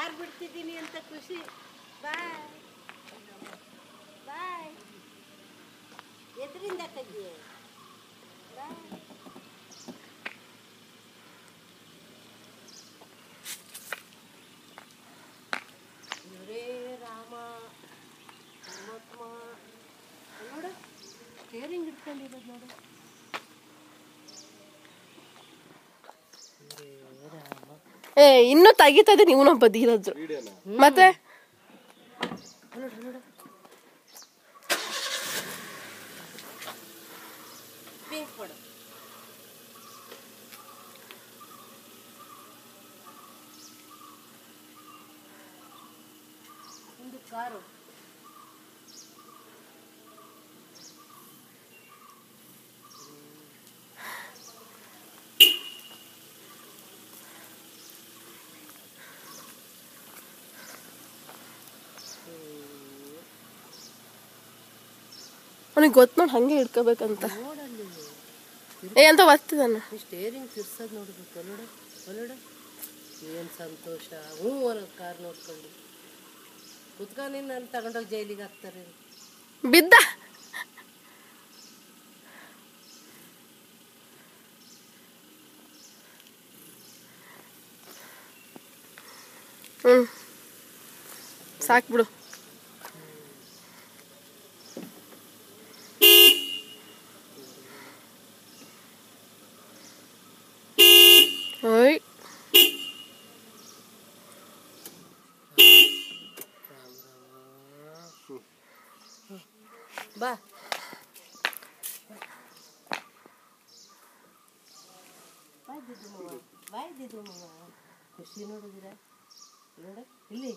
Car ಬಿಡ್ತಿದ್ದೀನಿ ಅಂತ ಖುಷಿ. ಬಾಯ್ ಬಾಯ್. ಎದರಿಂದ ಕದ್ದೆ? ಬಾಯ್. ಇವರೇ ರಾಮ ಪರಮಾತ್ಮ. ನೋಡು ಸ್ಟೇರಿಂಗ್ ಇಟ್ಕೊಂಡಿರೋದು ನೋಡು. ಏ ಇನ್ನೂ ತೆಗಿತಾ ಇದೀನಿ ಇವನೊಬ್ಬ ಧೀರಜ್ ಮತ್ತೆ ಪಿಂಕ್ ಕೊಡು. ಒಂದು ಕಾರು. ಅವನಿಗೆ ಗೊತ್ತು ನೋಡಿ ಹಂಗೆ ಹಿಡ್ಕೋಬೇಕಂತ. ಏ ಅಂತ ಬರ್ತಿದ್ದಾನ. ಸ್ಟೇರಿಂಗ್ ತಿರ್ಸೋದು ನೋಡ್ಬೇಕು. ನೋಡು ನೋಡು ಏನು ಸಂತೋಷ. ಹ್ಞೂ ಅನ್ನೋದು ಕಾರ್ ನೋಡ್ಕೊಂಡು ಕುತ್ಕೊಂಡು ನಾನು ತಗೊಂಡೋಗಿ ಜೈಲಿಗೆ ಹಾಕ್ತಾರೆ. ಬಿದ್ದ ಸಾಕ್ಬಿಡು. ಓಯ್ ಬಾ. ಬಾಯ್ ದಿದ್ದು ಮಾವ, ಬಾಯ್ ದಿದ್ದು ಮಾವ. ಖುಷಿ ನೋಡಿದಿರ? ನೋಡ ಇಲ್ಲಿ